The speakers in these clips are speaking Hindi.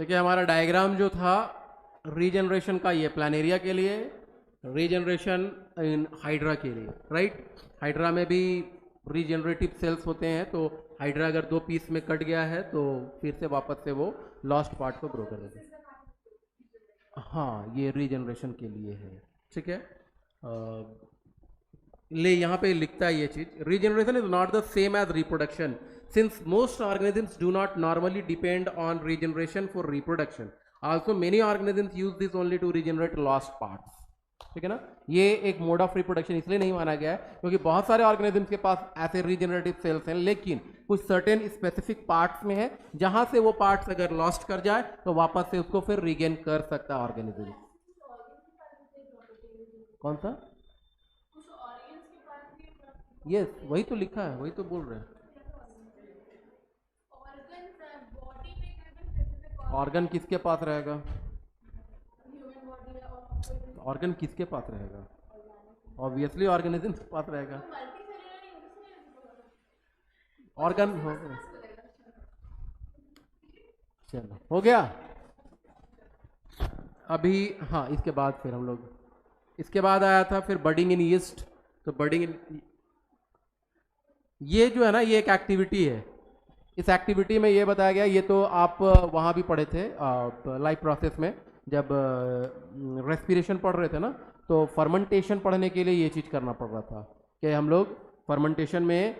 ठीक है, हमारा डायग्राम जो था रीजनरेशन का, ये प्लानेरिया के लिए, रीजनरेशन इन हाइड्रा के लिए, राइट। हाइड्रा में भी रीजनरेटिव सेल्स होते हैं, तो हाइड्रा अगर 2 पीस में कट गया है तो फिर से वापस से वो लॉस्ट पार्ट को ग्रो कर देते हैं। हाँ, ये रीजनरेशन के लिए है, ठीक है। ले यहाँ पे लिखता है ये चीज, regeneration is not the same as reproduction since most organisms do not normally depend on regeneration for reproduction, also many organisms use this only to regenerate lost parts, ठीक है ना। ये एक मोड ऑफ रिप्रोडक्शन इसलिए नहीं माना गया है क्योंकि बहुत सारे ऑर्गेनिजम्स के पास ऐसे रीजनरेटिव सेल्स हैं, लेकिन कुछ सर्टेन स्पेसिफिक पार्ट्स में है जहां से वो पार्ट्स अगर लॉस्ट कर जाए तो वापस से उसको फिर रीगेन कर सकता है ऑर्गेनिज्म। कौन सा? यस, वही तो लिखा है, वही तो बोल रहे हैं। ऑर्गन किसके पास रहेगा? ऑर्गन किसके पास रहेगा? ऑब्वियसली ऑर्गेनिज्म के पास रहेगा। ऑर्गन हो गया, चलो हो गया। अभी हाँ, इसके बाद फिर हम लोग, इसके बाद आया था फिर बडिंग इन यीस्ट। तो बडिंग इन, ये जो है ना, ये एक एक्टिविटी है। इस एक्टिविटी में ये बताया गया, ये तो आप वहाँ भी पढ़े थे लाइफ प्रोसेस में, जब रेस्पिरेशन पढ़ रहे थे ना, तो फर्मेंटेशन पढ़ने के लिए ये चीज़ करना पड़ रहा था कि हम लोग फर्मेंटेशन में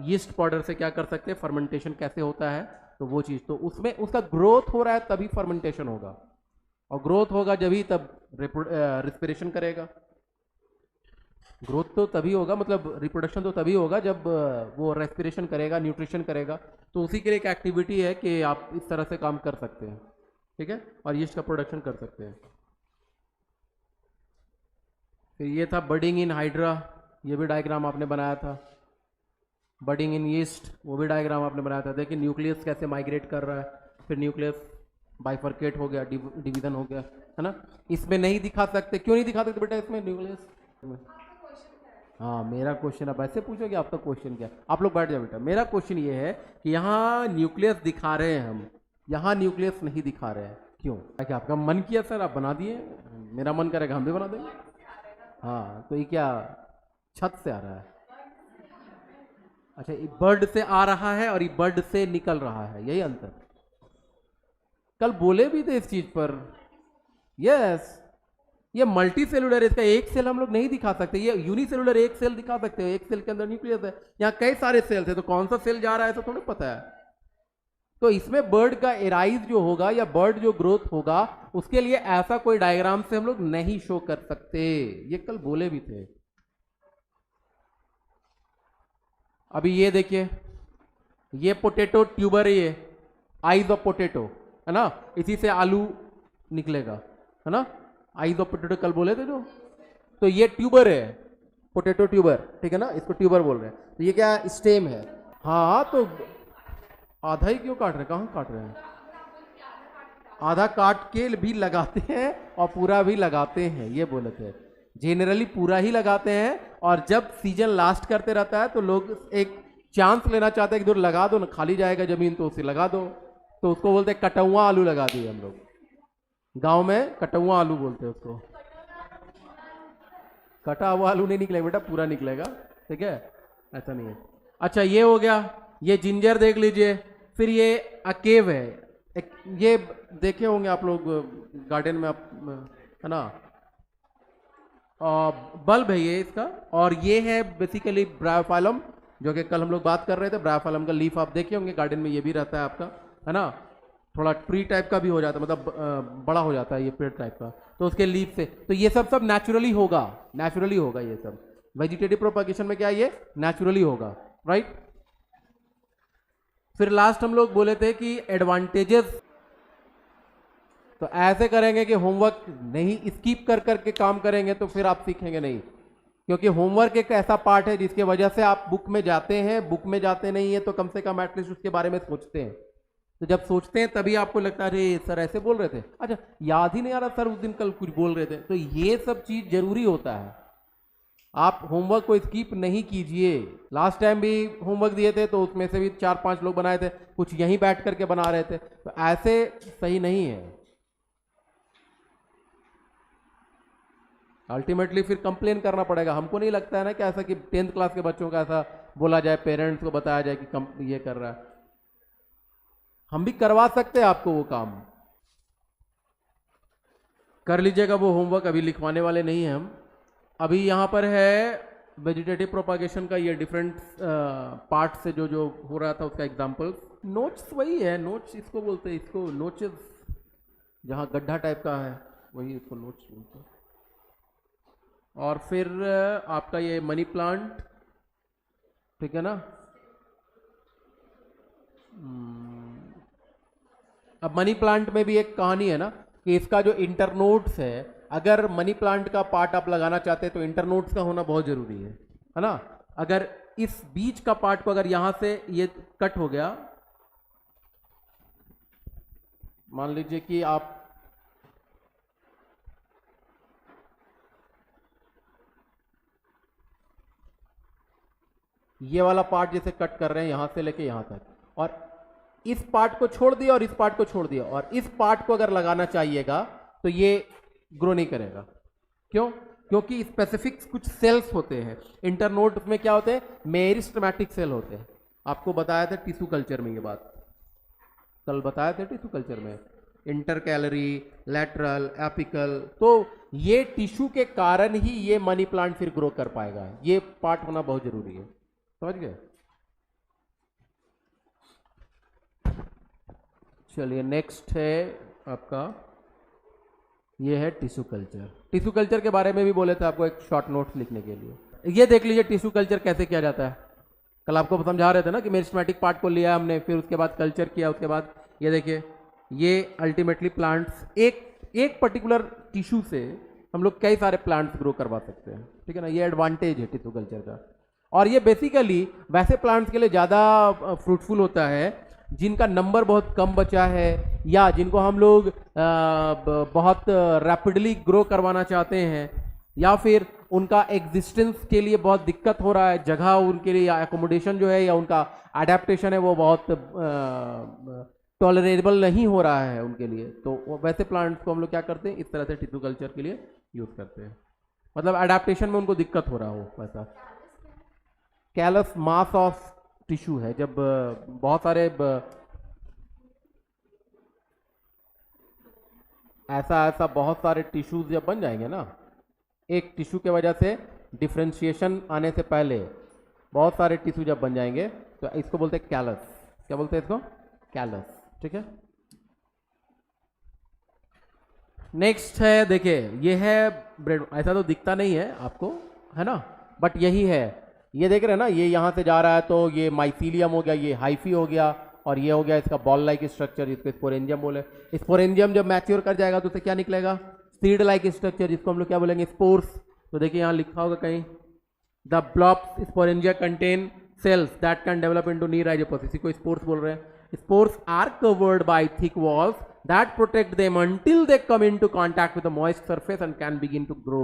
यीस्ट पाउडर से क्या कर सकते हैं, फर्मेंटेशन कैसे होता है। तो वो चीज़, तो उसमें उसका ग्रोथ हो रहा है तभी फर्मेंटेशन होगा, और ग्रोथ होगा जब ही तब रेस्पिरेशन करेगा। ग्रोथ तो तभी होगा, मतलब रिप्रोडक्शन तो तभी होगा जब वो रेस्पिरेशन करेगा, न्यूट्रिशन करेगा। तो उसी के लिए एक एक्टिविटी है कि आप इस तरह से काम कर सकते हैं, ठीक है, और यीस्ट का प्रोडक्शन कर सकते हैं। फिर ये था बडिंग इन हाइड्रा, ये भी डायग्राम आपने बनाया था। बडिंग इन यीस्ट, वो भी डायग्राम आपने बनाया था। देखिए न्यूक्लियस कैसे माइग्रेट कर रहा है, फिर न्यूक्लियस बाइफर्केट हो गया, डिवीजन हो गया, है ना। इसमें नहीं दिखा सकते, क्यों नहीं दिखा सकते बेटा इसमें न्यूक्लियस? हाँ, मेरा क्वेश्चन, अब ऐसे पूछोगे आपका क्वेश्चन क्या? आप लोग बैठ जाओ बेटा। मेरा क्वेश्चन ये है कि यहाँ न्यूक्लियस दिखा रहे हैं हम, यहाँ न्यूक्लियस नहीं दिखा रहे हैं, क्यों? क्या आपका मन किया सर, आप बना दिए? मेरा मन करेगा हम भी बना देंगे। हाँ, तो ये क्या छत से आ रहा है? अच्छा, ये बर्ड से आ रहा है और ये बर्ड से निकल रहा है, यही अंतर। कल बोले भी थे इस चीज पर। यस, ये मल्टी सेलुलर, इसका एक सेल हम लोग नहीं दिखा सकते, ये यूनिसेलुलर एक सेल दिखा सकते हैं, एक सेल के अंदर न्यूक्लियस है। यहाँ कई सारे सेल्स है, तो कौन सा सेल जा रहा है तो थोड़ा पता है। तो इसमें बर्ड का एराइज जो होगा या बर्ड जो ग्रोथ होगा, उसके लिए ऐसा कोई डायग्राम से हम लोग नहीं शो कर सकते, ये कल बोले भी थे। अभी ये देखिए, ये पोटैटो ट्यूबर है, ये आइज ऑफ पोटैटो है ना, इसी से आलू निकलेगा, है ना। आइज ऑफ पोटैटो कल बोले थे जो, तो ये ट्यूबर है, पोटैटो ट्यूबर, ठीक है ना, इसको ट्यूबर बोल रहे हैं। तो ये क्या स्टेम है। हाँ, तो आधा ही क्यों काट रहे हैं, कहाँ काट रहे हैं? आधा काट के भी लगाते हैं और पूरा भी लगाते हैं, ये बोले थे। जेनरली पूरा ही लगाते हैं, और जब सीजन लास्ट करते रहता है तो लोग एक चांस लेना चाहते हैं कि दूर लगा दो ना, खाली जाएगा जमीन तो उसे लगा दो, तो उसको बोलते हैं कटुआ आलू लगा दिए हम लोग, गांव में कटुआ आलू बोलते हैं उसको। कटा हुआ आलू नहीं निकलेगा बेटा, पूरा निकलेगा, ठीक है, ऐसा नहीं है। अच्छा, ये हो गया, ये जिंजर देख लीजिए। फिर ये अकेव है, ये देखे होंगे आप लोग गार्डन में, है ना, बल्ब है ये इसका, और ये है बेसिकली ब्रायोफाइलम, जो कि कल हम लोग बात कर रहे थे। ब्रायोफाइलम का लीफ आप देखे होंगे गार्डन में, ये भी रहता है आपका, है ना। थोड़ा ट्री टाइप का भी हो जाता है, मतलब बड़ा हो जाता है ये पेड़ टाइप का, तो उसके लीफ से, तो ये सब नेचुरली होगा, नेचुरली होगा ये सब। वेजिटेटिव प्रोपगेशन में क्या ये नेचुरली होगा, राइट। फिर लास्ट हम लोग बोले थे कि एडवांटेजेस, तो ऐसे करेंगे कि होमवर्क नहीं स्किप कर करके काम करेंगे तो फिर आप सीखेंगे नहीं, क्योंकि होमवर्क एक ऐसा पार्ट है जिसके वजह से आप बुक में जाते हैं, बुक में जाते नहीं है तो कम से कम एटलीस्ट उसके बारे में सोचते हैं। तो जब सोचते हैं तभी आपको लगता है अरे सर ऐसे बोल रहे थे, अच्छा याद ही नहीं आ रहा सर उस दिन कल कुछ बोल रहे थे। तो ये सब चीज जरूरी होता है। आप होमवर्क को स्किप नहीं कीजिए। लास्ट टाइम भी होमवर्क दिए थे तो उसमें से भी 4-5 लोग बनाए थे, कुछ यहीं बैठ करके बना रहे थे, तो ऐसे सही नहीं है। अल्टीमेटली फिर कंप्लेन करना पड़ेगा। हमको नहीं लगता है ना कि ऐसा कि 10th क्लास के बच्चों का ऐसा बोला जाए, पेरेंट्स को बताया जाए कि ये कर रहा है। हम भी करवा सकते हैं आपको वो काम, कर लीजिएगा वो होमवर्क, अभी लिखवाने वाले नहीं हैं हम। अभी यहाँ पर है वेजिटेटिव प्रोपागेशन का ये डिफरेंट पार्ट से जो जो हो रहा था उसका एग्जाम्पल। नोट्स वही है, नोट्स इसको बोलते हैं, इसको नोचेस, जहाँ गड्ढा टाइप का है वही इसको नोट्स बोलते हैं। और फिर आपका ये मनी प्लांट, ठीक है ना। अब मनी प्लांट में भी एक कहानी है ना कि इसका जो इंटरनोड्स है, अगर मनी प्लांट का पार्ट आप लगाना चाहते हैं तो इंटरनोड्स का होना बहुत जरूरी है ना। अगर इस बीच का पार्ट को अगर यहां से ये कट हो गया, मान लीजिए कि आप ये वाला पार्ट जैसे कट कर रहे हैं यहां से लेके यहां तक, और इस पार्ट को छोड़ दिया और इस पार्ट को छोड़ दिया, और इस पार्ट को अगर लगाना चाहिएगा तो ये ग्रो नहीं करेगा। क्यों? क्योंकि स्पेसिफिक कुछ सेल्स होते हैं इंटरनोड में। क्या होते हैं? मेरिस्टेमेटिक सेल होते हैं। आपको बताया था टिश्यू कल्चर में, ये बात कल बताया था टिश्यू कल्चर में, इंटर कैलरी, लैटरल, एपिकल। तो ये टिश्यू के कारण ही ये मनी प्लांट फिर ग्रो कर पाएगा। ये पार्ट होना बहुत जरूरी है, समझ गए? चलिए नेक्स्ट है आपका, ये है टिश्यू कल्चर। टिश्यू कल्चर के बारे में भी बोले थे आपको एक शॉर्ट नोट्स लिखने के लिए। ये देख लीजिए टिश्यू कल्चर कैसे किया जाता है। कल आपको समझा रहे थे ना कि मेरिस्टेमेटिक पार्ट को लिया हमने, फिर उसके बाद कल्चर किया, उसके बाद ये देखिए ये अल्टीमेटली प्लांट्स, एक पर्टिकुलर टिश्यू से हम लोग कई सारे प्लांट्स ग्रो करवा सकते हैं, ठीक है ना। ये एडवांटेज है टिश्यू कल्चर का। और ये बेसिकली वैसे प्लांट्स के लिए ज़्यादा फ्रूटफुल होता है जिनका नंबर बहुत कम बचा है, या जिनको हम लोग बहुत रैपिडली ग्रो करवाना चाहते हैं, या फिर उनका एग्जिस्टेंस के लिए बहुत दिक्कत हो रहा है, जगह उनके लिए या एकोमोडेशन जो है या उनका अडेप्टेशन है वो बहुत टॉलरेबल नहीं हो रहा है उनके लिए। तो वैसे प्लांट्स को हम लोग क्या करते हैं, इस तरह से टिश्यू कल्चर के लिए यूज़ करते हैं, मतलब अडेप्टेशन में उनको दिक्कत हो रहा हो वैसा। कैलस मास ऑफ टिश्यू है, जब बहुत सारे ऐसा बहुत सारे टिश्यूज जब बन जाएंगे ना, एक टिश्यू के वजह से डिफरेंशिएशन आने से पहले बहुत सारे टिश्यू जब बन जाएंगे तो इसको बोलते हैं कैलस। क्या बोलते हैं इसको? कैलस, ठीक है। नेक्स्ट है, देखिए ये है ब्रेड। ऐसा तो दिखता नहीं है आपको, है ना, बट यही है। ये देख रहे हैं ना, ये यहाँ से जा रहा है तो ये माइसीलियम हो गया, ये हाइफी हो गया, और ये हो गया इसका बॉल लाइक स्ट्रक्चर जिसको स्पोरेंजियम बोले। स्पोरेंजियम जब मैच्योर कर जाएगा तो उसे क्या निकलेगा? सीड लाइक स्ट्रक्चर, जिसको हम लोग क्या बोलेंगे? स्पोर्स। तो देखिए यहाँ लिखा होगा कहीं, the blobs sporangia contain sales that can develop into knee Rhizopus. इसी को स्पोर्स बोल रहे हैं। Spores are covered by thick walls that protect them until they come into contact with the moist surface and can begin to grow.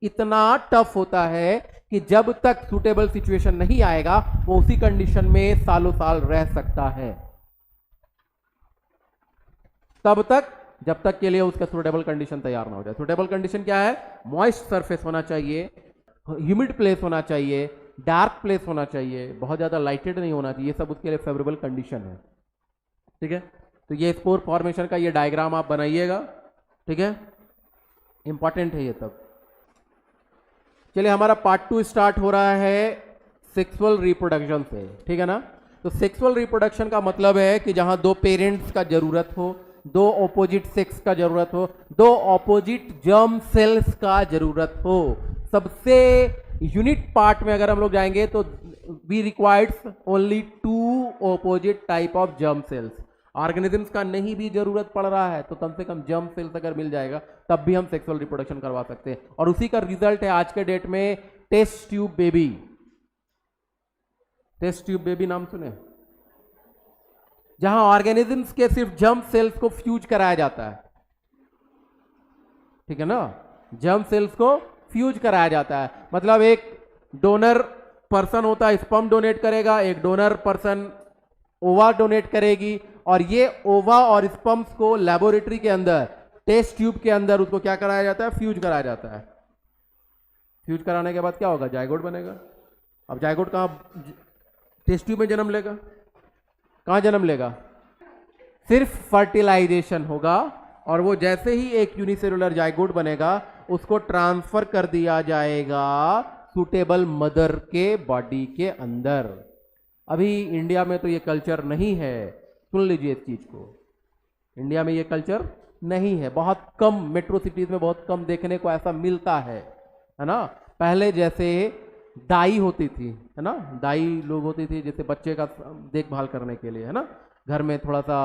इतना टफ होता है कि जब तक सुटेबल सिचुएशन नहीं आएगा वो उसी कंडीशन में सालों साल रह सकता है, तब तक जब तक के लिए उसका सुटेबल कंडीशन तैयार ना हो जाए। सुटेबल कंडीशन क्या है? मॉइस्ट सरफेस होना चाहिए, ह्यूमिड प्लेस होना चाहिए, डार्क प्लेस होना चाहिए, बहुत ज्यादा लाइटेड नहीं होना चाहिए। ये सब उसके लिए फेवरेबल कंडीशन है, ठीक है। तो ये स्पोर फॉर्मेशन का ये डायग्राम आप बनाइएगा, ठीक है, इंपॉर्टेंट है ये सब। चलिए हमारा पार्ट 2 स्टार्ट हो रहा है सेक्सुअल रिप्रोडक्शन से, ठीक है ना। तो सेक्सुअल रिप्रोडक्शन का मतलब है कि जहां दो पेरेंट्स का जरूरत हो, दो ऑपोजिट सेक्स का जरूरत हो, दो ऑपोजिट जर्म सेल्स का जरूरत हो। सबसे यूनिट पार्ट में अगर हम लोग जाएंगे तो we requires only 2 opposite type of germ cells. Organisms का नहीं भी जरूरत पड़ रहा है तो कम से कम जर्म सेल्स अगर मिल जाएगा तब भी हम सेक्सुअल रिप्रोडक्शन करवा सकते हैं। और उसी का रिजल्ट है आज के डेट में test tube baby. Test tube baby नाम सुने? जहां ऑर्गेनिजम्स के सिर्फ जर्म सेल्स को फ्यूज कराया जाता है, ठीक है ना। जर्म सेल्स को फ्यूज कराया जाता है। मतलब एक डोनर पर्सन होता है, स्पर्म डोनेट करेगा, एक डोनर पर्सन ओवा डोनेट करेगी, और ये ओवा और स्पर्म्स को लेबोरेटरी के अंदर टेस्ट ट्यूब के अंदर उसको क्या कराया जाता है, फ्यूज कराया जाता है। फ्यूज कराने के बाद क्या होगा, जायगोट बनेगा। अब जायगोट कहाँ, टेस्ट ट्यूब में जन्म लेगा, कहाँ जन्म लेगा, सिर्फ फर्टिलाइजेशन होगा, और वो जैसे ही एक यूनिसेलुलर जायगोट बनेगा उसको ट्रांसफर कर दिया जाएगा सुटेबल मदर के बॉडी के अंदर। अभी इंडिया में तो ये कल्चर नहीं है, सुन लीजिए इस चीज को, इंडिया में ये कल्चर नहीं है, बहुत कम, मेट्रो सिटीज में बहुत कम देखने को ऐसा मिलता है ना। पहले जैसे दाई होती थी, है ना, दाई लोग होती थी जैसे बच्चे का देखभाल करने के लिए, है ना, घर में थोड़ा सा,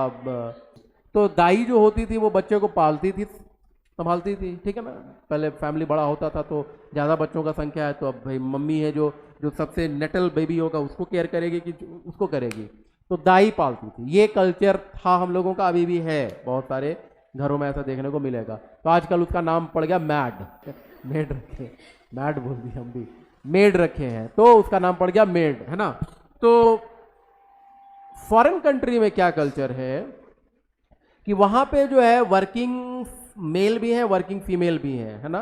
तो दाई जो होती थी वो बच्चे को पालती थी, संभालती थी, ठीक है ना। पहले फैमिली बड़ा होता था तो ज़्यादा बच्चों का संख्या है, तो अब भाई मम्मी है जो सबसे नेटल बेबी होगा उसको केयर करेगी कि उसको करेगी, तो दाई पालती थी। ये कल्चर था हम लोगों का, अभी भी है, बहुत सारे घरों में ऐसा देखने को मिलेगा। तो आजकल उसका नाम पड़ गया मैड, मेड रखे, मैड बोल दिया हम भी, मेड रखे हैं, तो उसका नाम पड़ गया मेड, है ना। तो फॉरेन कंट्री में क्या कल्चर है कि वहां पे जो है वर्किंग मेल भी है, वर्किंग फीमेल भी है ना।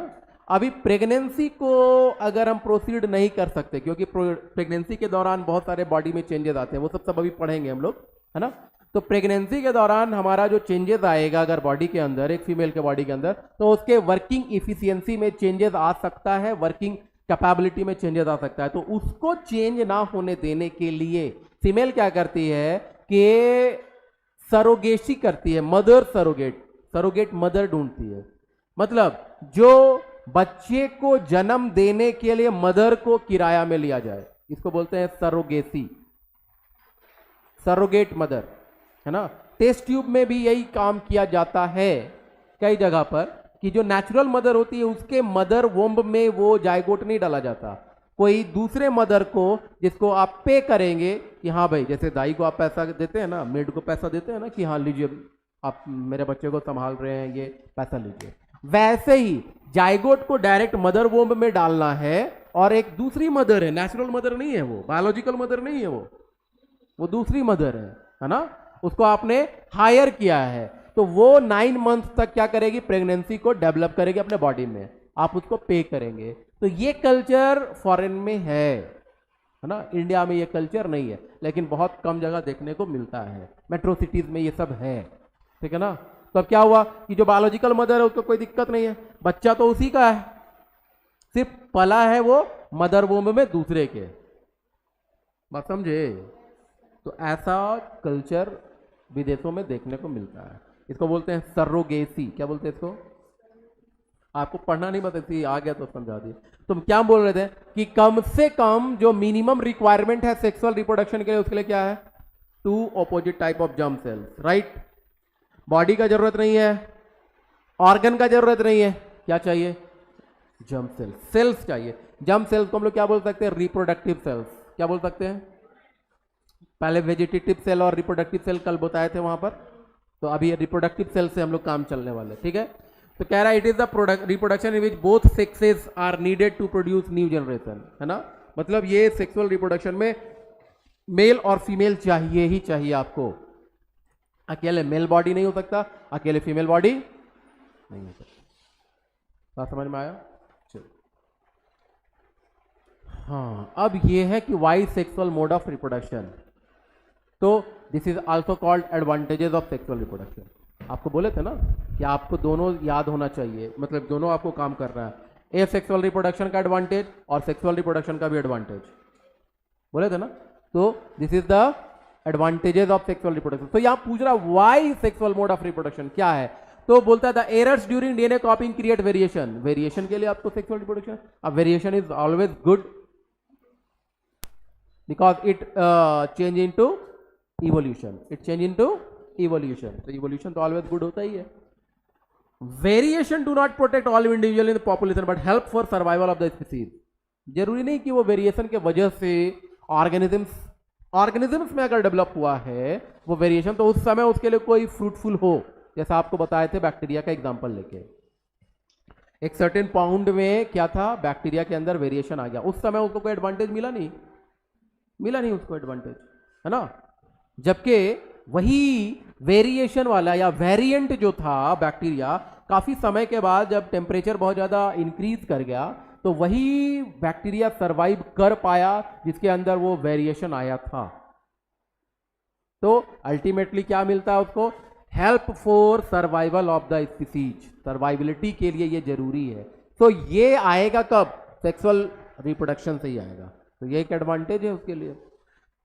अभी प्रेगनेंसी को अगर हम प्रोसीड नहीं कर सकते, क्योंकि प्रेगनेंसी के दौरान बहुत सारे बॉडी में चेंजेस आते हैं, वो सब अभी पढ़ेंगे हम लोग, है ना। तो प्रेगनेंसी के दौरान हमारा जो चेंजेस आएगा अगर बॉडी के अंदर, एक फीमेल के बॉडी के अंदर, तो उसके वर्किंग इफिशियंसी में चेंजेस आ सकता है, वर्किंग कैपेबिलिटी में चेंजेस आ सकता है। तो उसको चेंज ना होने देने के लिए फीमेल क्या करती है कि सरोगेसी करती है, मदर सरोगेट, सरोगेट मदर ढूंढती है। मतलब जो बच्चे को जन्म देने के लिए मदर को किराया में लिया जाए, इसको बोलते हैं सरोगेसी, सरोगेट मदर, है ना। टेस्ट ट्यूब में भी यही काम किया जाता है कई जगह पर, कि जो नेचुरल मदर होती है उसके मदर वोम्ब में वो जायगोट नहीं डाला जाता, कोई दूसरे मदर को जिसको आप पे करेंगे कि हाँ भाई, जैसे दाई को आप पैसा देते हैं ना, मेड को पैसा देते हैं ना कि हाँ लीजिए आप मेरे बच्चे को संभाल रहे हैं, ये पैसा लीजिए, वैसे ही जायगोट को डायरेक्ट मदर वोम्ब में डालना है। और एक दूसरी मदर है, नेचुरल मदर नहीं है वो, बायोलॉजिकल मदर नहीं है वो दूसरी मदर है ना, उसको आपने हायर किया है, तो वो 9 मंथ तक क्या करेगी, प्रेगनेंसी को डेवलप करेगी अपने बॉडी में, आप उसको पे करेंगे। तो ये कल्चर फॉरेन में है ना, इंडिया में ये कल्चर नहीं है, लेकिन बहुत कम जगह देखने को मिलता है, मेट्रो सिटीज में ये सब है, ठीक है ना। तो अब क्या हुआ कि जो बायोलॉजिकल मदर है उसको कोई दिक्कत नहीं है, बच्चा तो उसी का है, सिर्फ पला है वो मदर वोम्ब में दूसरे के, बात समझे। तो ऐसा कल्चर विदेशों में देखने को मिलता है, इसको बोलते हैं सरोगेसी। क्या बोलते हैं इसको, आपको पढ़ना नहीं बताती, आ गया तो समझा दिए। तुम क्या बोल रहे थे कि कम से कम जो मिनिमम रिक्वायरमेंट है सेक्सुअल रिप्रोडक्शन के लिए, उसके लिए क्या है, 2 opposite type of germ sales, right. Body का जरूरत नहीं है, ऑर्गन का जरूरत नहीं है, क्या चाहिए, जर्म सेल्स, सेल्स चाहिए। जर्म सेल्स को हम लोग क्या बोल सकते हैं, रिप्रोडक्टिव सेल्स। क्या बोल सकते हैं, पहले वेजिटेटिव सेल और रिप्रोडक्टिव सेल कल बताए थे वहां पर, तो अभी रिप्रोडक्टिव सेल से हम लोग काम चलने वाले, ठीक है। तो कह रहा है it is the reproduction in which both sexes are needed to produce new generation, है ना। मतलब ये सेक्सुअल रिप्रोडक्शन में मेल और फीमेल चाहिए ही चाहिए आपको, अकेले मेल बॉडी नहीं हो सकता, अकेले फीमेल बॉडी नहीं हो सकता। बात समझ में आया, चलो। हाँ, अब ये है कि why sexual mode of reproduction, तो this is also called advantages of sexual reproduction. आपको बोले थे ना कि आपको दोनों याद होना चाहिए, मतलब दोनों आपको काम कर रहा है, ए सेक्सुअल रिप्रोडक्शन का एडवांटेज और सेक्सुअल रिप्रोडक्शन का भी एडवांटेज, बोले थे ना। तो this is the advantages of sexual reproduction. तो यहां पूछ रहा why sexual mode of reproduction क्या है, तो बोलता है the errors during DNA कॉपिंग create variation. Variation के लिए आपको सेक्सुअल रिप्रोडक्शन, अब variation is always good because it change into evolution, it change into evolution, तो इवोल्यूशन तो ऑलवेज गुड होता ही है। Variation do not protect all individual in the population but help for survival of the species. जरूरी नहीं कि वो वेरिएशन के वजह से ऑर्गेनिजम्स में अगर डेवलप हुआ है वो वेरिएशन, तो उस समय उसके लिए कोई फ्रूटफुल हो, जैसा आपको बताए थे बैक्टीरिया का एग्जांपल लेके। एक सर्टेन पाउंड में क्या था, बैक्टीरिया के अंदर वेरिएशन आ गया। उस समय उसको कोई एडवांटेज मिला नहीं, मिला नहीं उसको एडवांटेज, है ना। जबकि वही वेरिएशन वाला या वेरिएंट जो था बैक्टीरिया, काफी समय के बाद जब टेम्परेचर बहुत ज्यादा इंक्रीज कर गया तो वही बैक्टीरिया सरवाइव कर पाया जिसके अंदर वो वेरिएशन आया था। तो अल्टीमेटली क्या मिलता है उसको, help for survival of the species, survivability के लिए ये जरूरी है। तो ये आएगा कब, सेक्सुअल रिप्रोडक्शन से ही आएगा। तो ये एक एडवांटेज है उसके लिए।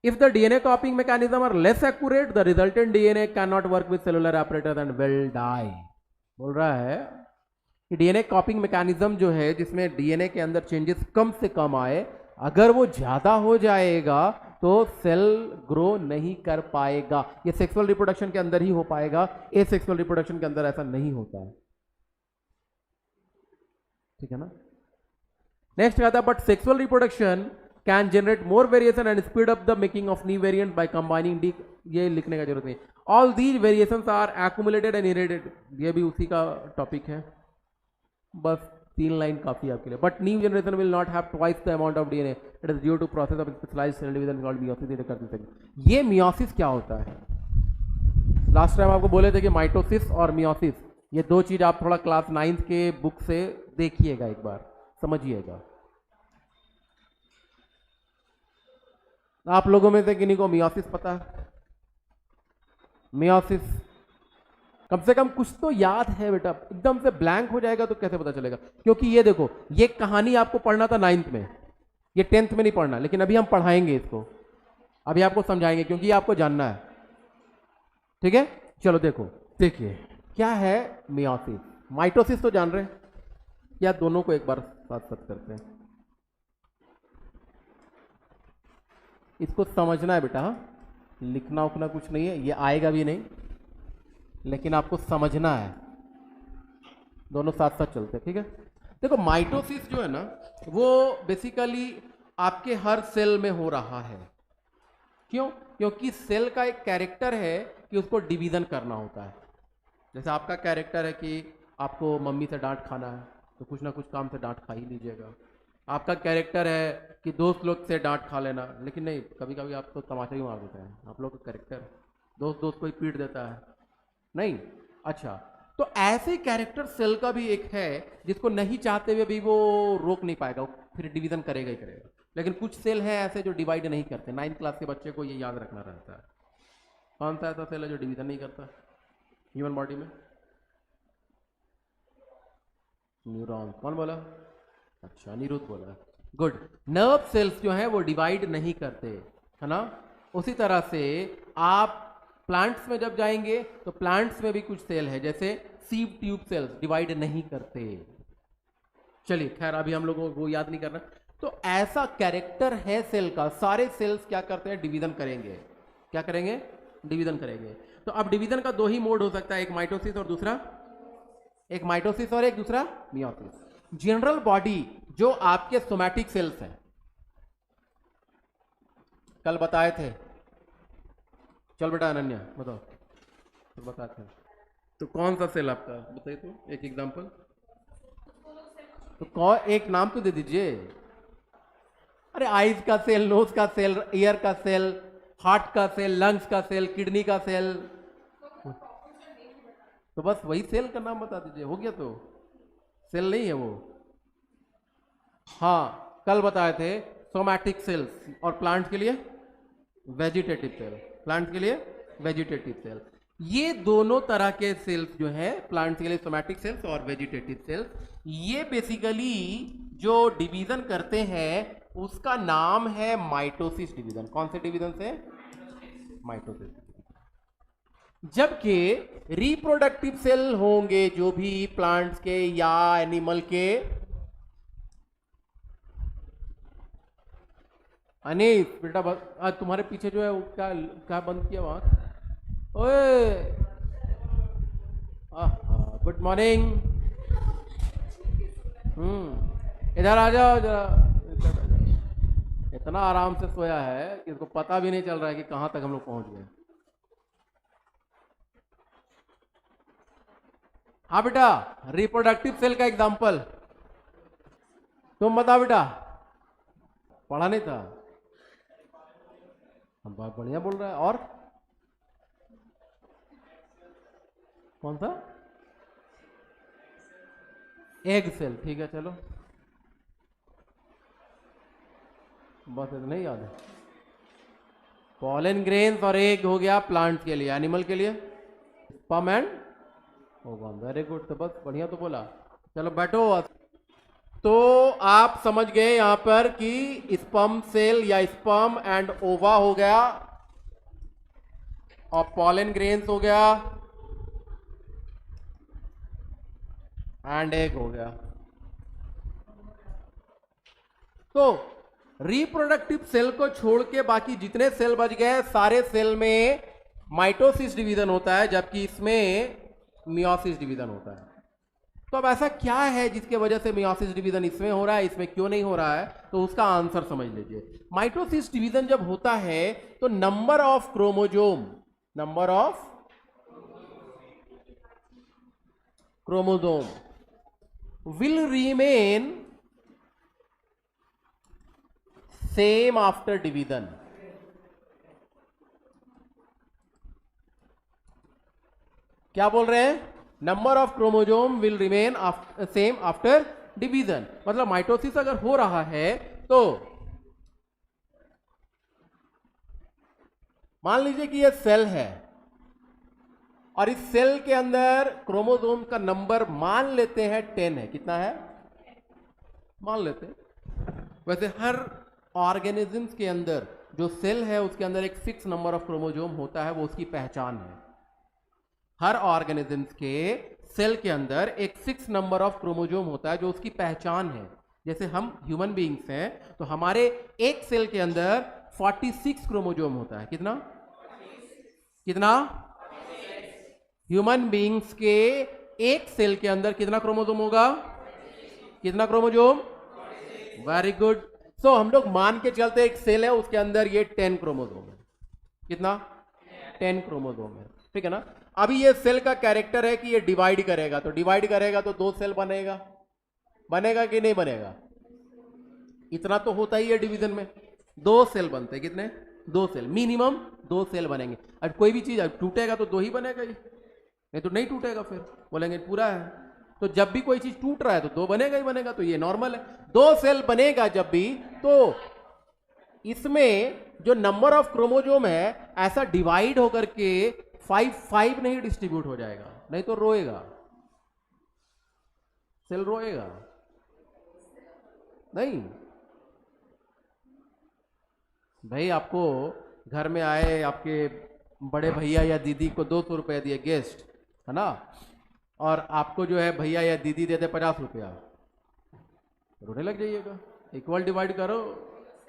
If the DNA copying mechanism are less accurate, the resultant DNA can not work with cellular apparatus and will die. बोल रहा है कि डीएनए कॉपिंग मैकेनिज्म जो है, जिसमें डीएनए के अंदर चेंजेस कम से कम आए, अगर वो ज्यादा हो जाएगा तो सेल ग्रो नहीं कर पाएगा। ये सेक्सुअल रिप्रोडक्शन के अंदर ही हो पाएगा, एसेक्सुअल रिप्रोडक्शन के अंदर ऐसा नहीं होता है, ठीक है ना। नेक्स्ट आता है, but sexual reproduction can generate more variation and speed up the making of new variant by combining d. ये लिखने का जरूरत नहीं, all these variations are accumulated and inherited. ये भी उसी का टॉपिक है, बस 3 लाइन काफी है आपके लिए। But new generation will not have twice the amount of DNA, it is due to process of specialised cell division called meiosis. ये मियोसिस क्या होता है, लास्ट टाइम आपको बोले थे कि माइटोसिस और मियोसिस, ये दो चीज आप थोड़ा क्लास 9th के बुक से देखिएगा, एक बार समझिएगा। आप लोगों में से किन्हीं को मियोसिस पता है? मियोसिस कम से कम कुछ तो याद है बेटा, एकदम से ब्लैंक हो जाएगा तो कैसे पता चलेगा। क्योंकि ये देखो, ये कहानी आपको पढ़ना था 9th में, ये 10th में नहीं पढ़ना, लेकिन अभी हम पढ़ाएंगे इसको, अभी आपको समझाएंगे क्योंकि ये आपको जानना है, ठीक है। चलो देखो, देखिए क्या है मियोसिस। माइटोसिस तो जान रहे हैं, या दोनों को एक बार साथ साथ करते हैं। इसको समझना है बेटा, लिखना उखना कुछ नहीं है, ये आएगा भी नहीं, लेकिन आपको समझना है। दोनों साथ साथ चलते हैं, ठीक है। देखो माइटोसिस जो है ना, वो बेसिकली आपके हर सेल में हो रहा है। क्यों? क्योंकि सेल का एक कैरेक्टर है कि उसको डिवीजन करना होता है। जैसे आपका कैरेक्टर है कि आपको मम्मी से डांट खाना है, तो कुछ ना कुछ काम से डांट खा ही लीजिएगा। आपका कैरेक्टर है कि दोस्त लोग से डांट खा लेना, लेकिन नहीं, कभी कभी आप तो तमाशा ही मार देते हैं। आप लोग का कैरेक्टर दोस्त को ही पीट देता है, नहीं। अच्छा, तो ऐसे कैरेक्टर सेल का भी एक है जिसको नहीं चाहते हुए भी वो रोक नहीं पाएगा, फिर डिवीजन करेगा ही करेगा। लेकिन कुछ सेल है ऐसे जो डिवाइड नहीं करते। 9th क्लास के बच्चे को ये याद रखना रहता है। कौन सा ऐसा सेल है जो डिवीजन नहीं करता ह्यूमन बॉडी में? न्यूरॉन। कौन बोला? अच्छा, अनिरुद्ध बोला, गुड। नर्व सेल्स जो है वो डिवाइड नहीं करते, है ना। उसी तरह से आप प्लांट्स में जब जाएंगे तो प्लांट्स में भी कुछ सेल है, जैसे सीव ट्यूब सेल्स डिवाइड नहीं करते। चलिए खैर, अभी हम लोगों को वो याद नहीं करना। तो ऐसा कैरेक्टर है सेल का, सारे सेल्स क्या करते हैं, डिवीजन करेंगे। क्या करेंगे? डिवीजन करेंगे। तो अब डिवीजन का 2 ही मोड हो सकता है, एक माइटोसिस और दूसरा, एक माइटोसिस और एक दूसरा मियोसिस। जनरल बॉडी जो आपके सोमैटिक सेल्स हैं, कल बताए थे। चल बेटा अनन्या बताओ, तो बताते हैं। तो कौन सा सेल आपका बताइए, तो एक एग्जांपल। तो कौन, एक नाम तो दे दीजिए। अरे आईज का सेल, नोज का सेल, ईयर का सेल, हार्ट का सेल, लंग्स का सेल, किडनी का सेल, तो बस वही सेल का नाम बता दीजिए, हो गया। तो सेल नहीं है वो। हाँ, कल बताए थे सोमैटिक सेल्स, और प्लांट के लिए वेजिटेटिव सेल, प्लांट के लिए वेजिटेटिव सेल। ये दोनों तरह के सेल्स जो है, प्लांट के लिए सोमैटिक सेल्स और वेजिटेटिव सेल्स, ये बेसिकली जो डिवीजन करते हैं उसका नाम है माइटोसिस डिवीजन। कौन से डिवीजन से? माइटोसिस। जबकि रिप्रोडक्टिव सेल होंगे जो भी प्लांट्स के या एनिमल के। अनीस बेटा, आज तुम्हारे पीछे जो है वो क्या क्या बंद किया वहां? ओए, गुड मॉर्निंग। इधर आ जाओ जरा। इतना आराम से सोया है कि इसको पता भी नहीं चल रहा है कि कहां तक हम लोग पहुंच गए। हाँ बेटा, रिप्रोडक्टिव सेल का एग्जांपल तुम बताओ बेटा, पढ़ा नहीं था? हम बहुत बढ़िया बोल रहा है। और कौन सा? एग सेल, ठीक है चलो, बस इतना ही याद है। पॉलन ग्रेन्स और एग हो गया प्लांट के लिए, एनिमल के लिए sperm and ovum. Very good, तो बस बढ़िया तो बोला। चलो बैठो। तो आप समझ गए यहां पर कि स्पर्म सेल या स्पर्म एंड ओवा हो गया और पॉलन ग्रेन्स हो गया एंड एग हो गया। तो रिप्रोडक्टिव सेल को छोड़ के बाकी जितने सेल बच गए सारे सेल में माइटोसिस डिवीजन होता है, जबकि इसमें मियोसिस डिवीजन होता है। तो अब ऐसा क्या है जिसके वजह से मियोसिस डिवीजन इसमें हो रहा है, इसमें क्यों नहीं हो रहा है? तो उसका आंसर समझ लीजिए। माइटोसिस डिवीजन जब होता है तो number of chromosome will remain same after division। क्या बोल रहे हैं? Number of chromosome will remain same after division. मतलब माइटोसिस अगर हो रहा है तो मान लीजिए कि यह सेल है और इस सेल के अंदर क्रोमोसोम का नंबर मान लेते हैं 10 है। कितना है? मान लेते हैं। वैसे हर ऑर्गेनिजम्स के अंदर जो सेल है उसके अंदर एक फिक्स नंबर ऑफ क्रोमोसोम होता है, वो उसकी पहचान है। हर ऑर्गेनिजम्स के सेल के अंदर एक फिक्स नंबर ऑफ क्रोमोसोम होता है जो उसकी पहचान है। जैसे हम ह्यूमन बीइंग्स हैं तो हमारे एक सेल के अंदर 46 क्रोमोसोम होता है। कितना? ह्यूमन बीइंग्स के एक सेल के अंदर कितना क्रोमोसोम होगा? कितना क्रोमोसोम? Very good. सो हम लोग मान के चलते एक सेल है उसके अंदर ये 10 क्रोमोसोम है। कितना? 10 क्रोमोसोम है, ठीक है ना। अभी ये सेल का कैरेक्टर है कि ये डिवाइड करेगा, तो डिवाइड करेगा तो 2 सेल बनेगा कि नहीं बनेगा? इतना तो होता ही है डिवीजन में, 2 सेल बनते हैं। कितने? 2 सेल, मिनिमम 2 सेल बनेंगे। अब कोई भी चीज टूटेगा तो 2 ही बनेगा ही, नहीं तो नहीं टूटेगा, फिर बोलेंगे पूरा है। तो जब भी कोई चीज टूट रहा है तो 2 बनेगा ही बनेगा, तो ये नॉर्मल है। 2 सेल बनेगा जब भी, तो इसमें जो नंबर ऑफ क्रोमोसोम है ऐसा डिवाइड होकर के 5 नहीं डिस्ट्रीब्यूट हो जाएगा, नहीं तो रोएगा, सेल रोएगा नहीं। भाई आपको घर में आए आपके बड़े भैया या दीदी को 200 रुपया दिए, गेस्ट है ना, और आपको जो है भैया या दीदी देते 50 रुपया, रोने लग जाइएगा। इक्वल डिवाइड करो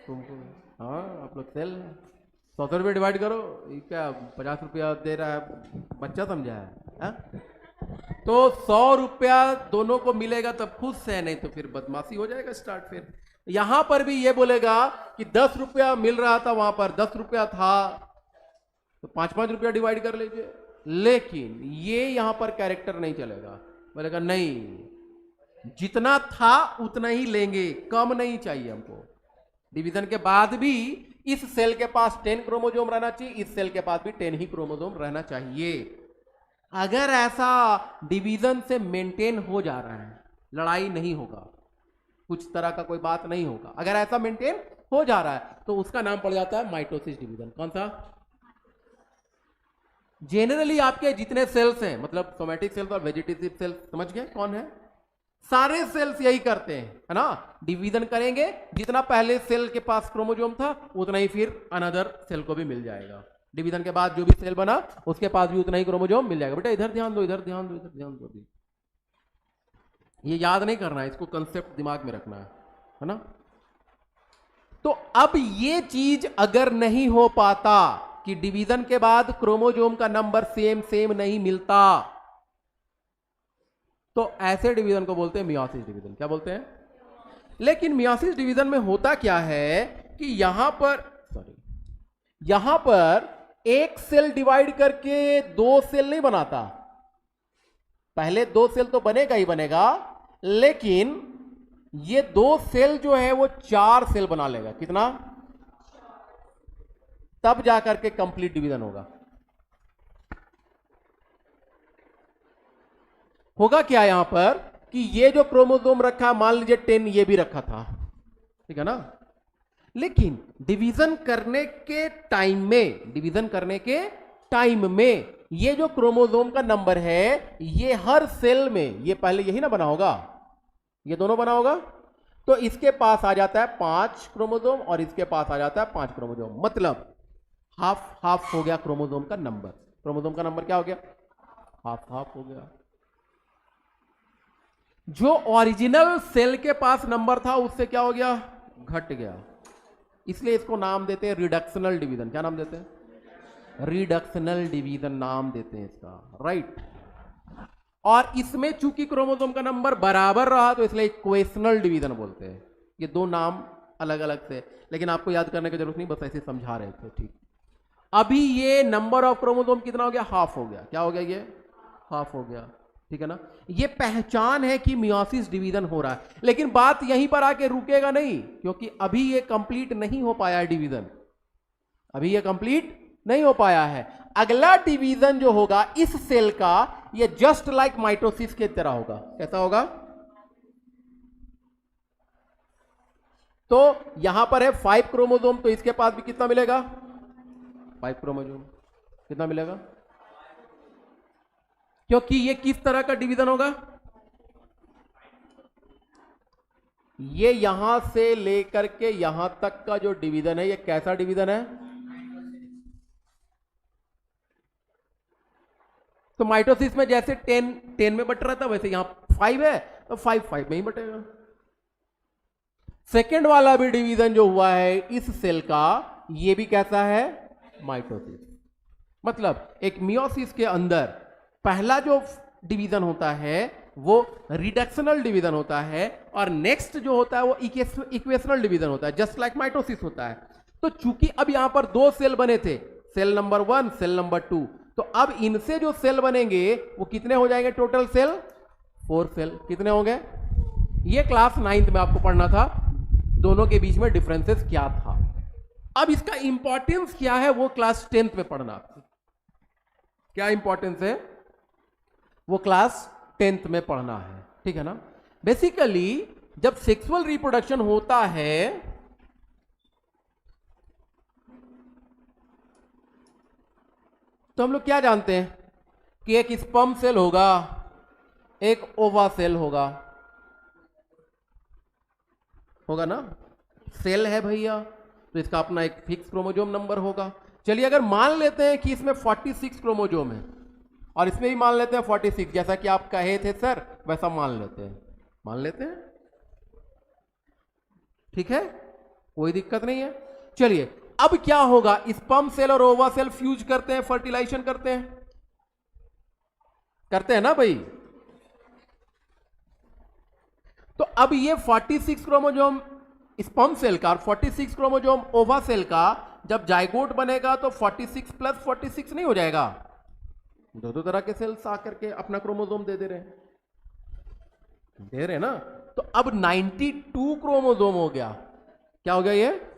तुमको। हाँ आप लोग सेल 100 रुपये डिवाइड करो, क्या 50 रुपया दे रहा है, बच्चा समझा है? तो 100 रुपया दोनों को मिलेगा तब खुश है, नहीं तो फिर बदमाशी हो जाएगा स्टार्ट। फिर यहां पर भी ये बोलेगा कि 10 रुपया मिल रहा था, वहां पर 10 रुपया था तो 5-5 रुपया डिवाइड कर लीजिए। लेकिन ये यहां पर कैरेक्टर नहीं चलेगा, बोलेगा नहीं जितना था उतना ही लेंगे, कम नहीं चाहिए हमको। डिवीजन के बाद भी इस सेल के पास 10 क्रोमोसोम रहना चाहिए, इस सेल के पास भी 10 ही क्रोमोसोम रहना चाहिए। अगर ऐसा डिवीजन से मेंटेन हो जा रहा है, लड़ाई नहीं होगा, कुछ तरह का कोई बात नहीं होगा, अगर ऐसा मेंटेन हो जा रहा है तो उसका नाम पड़ जाता है माइटोसिस डिवीजन। कौन सा? जनरली आपके जितने सेल्स हैं, मतलब सोमैटिक सेल्स और वेजिटेटिव सेल्स, समझ गए कौन है? सारे सेल्स यही करते हैं, है ना, डिवीजन करेंगे, जितना पहले सेल के पास क्रोमोसोम था उतना ही फिर अनदर सेल को भी मिल जाएगा। डिवीजन के बाद जो भी सेल बना उसके पास भी उतना ही क्रोमोसोम मिल जाएगा। बेटा इधर ध्यान दो, इधर ध्यान दो, इधर ध्यान दो। ये याद नहीं करना है, इसको कंसेप्ट दिमाग में रखना है ना। तो अब ये चीज अगर नहीं हो पाता कि डिवीजन के बाद क्रोमोसोम का नंबर सेम नहीं मिलता, तो ऐसे डिवीजन को बोलते हैं मियोसिस डिवीजन। क्या बोलते हैं? लेकिन मियोसिस डिवीजन में होता क्या है कि यहां पर एक सेल डिवाइड करके 2 सेल नहीं बनाता, पहले 2 सेल तो बनेगा ही बनेगा, लेकिन ये 2 सेल जो है वो 4 सेल बना लेगा। कितना? तब जाकर के कंप्लीट डिवीजन होगा। होगा क्या यहां पर कि ये जो क्रोमोसोम रखा, मान लीजिए 10 ये भी रखा था, ठीक है ना, लेकिन डिवीजन करने के टाइम में ये जो क्रोमोसोम का नंबर है, ये हर सेल में, ये पहले यही ना बना होगा, ये दोनों बना होगा, तो इसके पास आ जाता है 5 क्रोमोसोम और इसके पास आ जाता है 5 क्रोमोसोम, मतलब हाफ हाफ हो गया क्रोमोसोम का नंबर। क्रोमोसोम का नंबर क्या हो गया? हाफ हाफ हो गया। जो ओरिजिनल सेल के पास नंबर था उससे क्या हो गया? घट गया। इसलिए इसको नाम देते हैं रिडक्शनल डिवीजन। क्या नाम देते हैं? रिडक्शनल डिवीजन नाम देते हैं इसका, राइट। और इसमें चूंकि क्रोमोसोम का नंबर बराबर रहा तो इसलिए इक्वेशनल डिवीजन बोलते हैं। ये दो नाम अलग अलग थे, लेकिन आपको याद करने की जरूरत नहीं, बस ऐसे समझा रहे थे, ठीक। अभी ये नंबर ऑफ क्रोमोसोम कितना हो गया? हाफ हो गया। क्या हो गया? ये हाफ हो गया, ठीक है ना। ये पहचान है कि मियोसिस डिवीजन हो रहा है, लेकिन बात यहीं पर आके रुकेगा नहीं, क्योंकि अभी ये कंप्लीट नहीं हो पाया है डिवीजन, अभी ये कंप्लीट नहीं हो पाया है। अगला डिवीजन जो होगा इस सेल का, ये जस्ट लाइक माइटोसिस के तरह होगा। कैसा होगा? तो यहां पर है 5 क्रोमोसोम, तो इसके पास भी कितना मिलेगा? 5 क्रोमोसोम। कितना मिलेगा? क्योंकि ये किस तरह का डिवीजन होगा? ये यहां से लेकर के यहां तक का जो डिवीजन है, ये कैसा डिवीजन है? तो माइटोसिस में जैसे 10 में बट रहा था, वैसे यहां 5 है तो 5 में ही बटेगा। सेकेंड वाला भी डिवीजन जो हुआ है इस सेल का, ये भी कैसा है? माइटोसिस। मतलब एक मियोसिस के अंदर पहला जो डिवीजन होता है वो रिडक्शनल डिवीजन होता है, और नेक्स्ट जो होता है वो इक्वेशनल डिवीजन होता है, जस्ट लाइक माइटोसिस होता है। तो चूंकि अब यहां पर 2 सेल बने थे, सेल नंबर 1, सेल नंबर 2, तो अब इनसे जो सेल बनेंगे वो कितने हो जाएंगे? Total cell 4 cell. कितने होंगे? ये क्लास 9th में आपको पढ़ना था, दोनों के बीच में डिफरेंसेस क्या था। अब इसका इंपॉर्टेंस क्या है वो क्लास 10th में पढ़ना। क्या इंपॉर्टेंस है वो क्लास 10th में पढ़ना है, ठीक है ना। बेसिकली जब सेक्सुअल रिप्रोडक्शन होता है तो हम लोग क्या जानते हैं कि एक स्पर्म सेल होगा, एक ओवा सेल होगा ना। सेल है भैया, तो इसका अपना एक फिक्स क्रोमोसोम नंबर होगा। चलिए अगर मान लेते हैं कि इसमें 46 क्रोमोसोम है और इसमें भी मान लेते हैं 46, जैसा कि आप कहे थे सर वैसा मान लेते हैं, ठीक है, कोई दिक्कत नहीं है। चलिए अब क्या होगा? स्पर्म सेल और ओवा सेल फ्यूज करते हैं, फर्टिलाइजेशन करते हैं ना भाई। तो अब ये 46 क्रोमोसोम स्पर्म सेल का और 46 क्रोमोसोम ओवा सेल का जब जाइगोट बनेगा तो 46 प्लस 46 नहीं हो जाएगा? दो तरह के सेल्स आकर के अपना क्रोमोसोम दे रहे हैं ना। तो अब 92 क्रोमोसोम हो गया। क्या हो गया ये?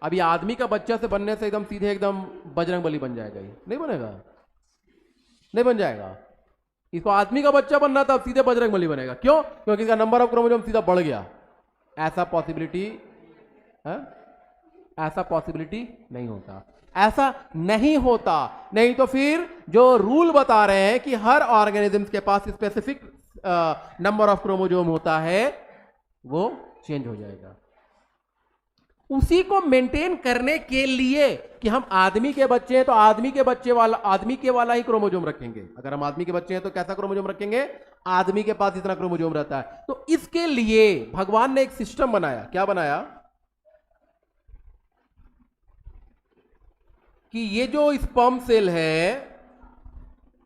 अब ये आदमी का बच्चा से बनने से एकदम सीधे एकदम बजरंगबली बन जाएगा? ये नहीं बनेगा, नहीं बन जाएगा। इसको आदमी का बच्चा बनना था, अब सीधे बजरंगबली बनेगा। क्यों? क्योंकि इसका नंबर ऑफ क्रोमोसोम सीधा बढ़ गया। ऐसा पॉसिबिलिटी नहीं होता, ऐसा नहीं होता। नहीं तो फिर जो रूल बता रहे हैं कि हर ऑर्गेनिज्म के पास स्पेसिफिक नंबर ऑफ क्रोमोसोम होता है, वो चेंज हो जाएगा। उसी को मेंटेन करने के लिए कि हम आदमी के बच्चे हैं तो आदमी के वाला ही क्रोमोसोम रखेंगे। अगर हम आदमी के बच्चे हैं तो कैसा क्रोमोसोम रखेंगे? आदमी के पास इतना क्रोमोसोम रहता है। तो इसके लिए भगवान ने एक सिस्टम बनाया। क्या बनाया? कि ये जो स्पर्म सेल है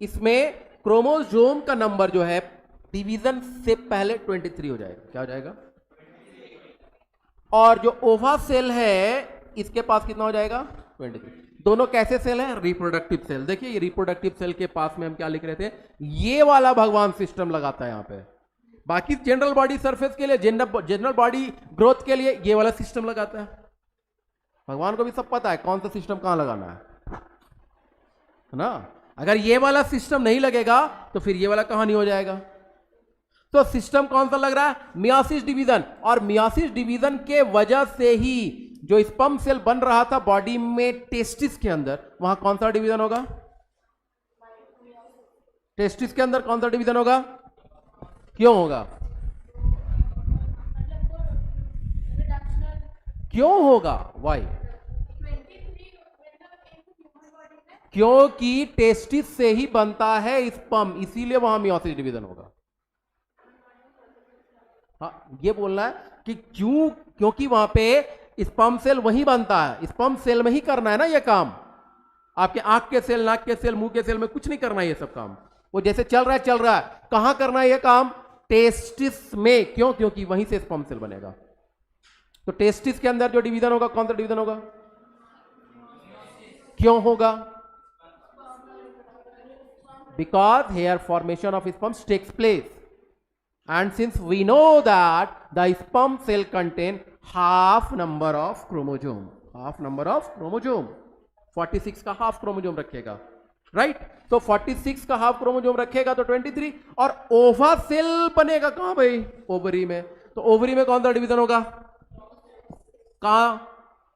इसमें क्रोमोसोम का नंबर जो है डिवीजन से पहले 23 हो जाएगा। क्या हो जाएगा? और जो ओवा सेल है इसके पास कितना हो जाएगा? 23। दोनों कैसे सेल हैं? Reproductive cell. देखिए ये रिप्रोडक्टिव सेल के पास में हम क्या लिख रहे थे, ये वाला भगवान सिस्टम लगाता है यहां पे। बाकी जनरल बॉडी सरफेस के लिए, जनरल बॉडी ग्रोथ के लिए ये वाला सिस्टम लगाता है। भगवान को भी सब पता है कौन सा सिस्टम कहां लगाना है ना। अगर ये वाला सिस्टम नहीं लगेगा तो फिर ये वाला कहानी हो जाएगा। तो सिस्टम कौन सा लग रहा है? Meiosis division. और मियोसिस डिवीजन के वजह से ही जो स्पर्म सेल बन रहा था बॉडी में टेस्टिस के अंदर, वहां कौन सा डिवीजन होगा? टेस्टिस के अंदर कौन सा डिवीजन होगा? क्यों होगा? क्यों होगा? वाई? क्योंकि टेस्टिस से ही बनता है स्पर्म, इसीलिए वहां मियोसिस डिवीजन होगा। हाँ, ये बोलना है कि क्यों, क्योंकि वहां पे स्पर्म सेल वही बनता है, स्पर्म सेल में ही करना है ना ये काम। आपके आंख के सेल, नाक के सेल, मुंह के सेल में कुछ नहीं करना है ये सब काम। वो जैसे चल रहा है चल रहा है, कहां करना है ये काम? टेस्टिस में। क्यों? क्योंकि वहीं से स्पर्म सेल बनेगा। तो टेस्टिस के अंदर जो डिवीजन होगा कौन सा डिवीजन होगा? क्यों होगा? Because here formation of sperms takes place, and since we know that the sperm cell contain half number of chromosome, 46 का हाफ क्रोमोजोम रखेगा, राइट? तो 46 का हाफ क्रोमोजोम रखेगा तो 23। और ओवा सेल बनेगा कहां भाई? ओवरी में। तो ओवरी में कौन सा डिवीजन होगा? कहां?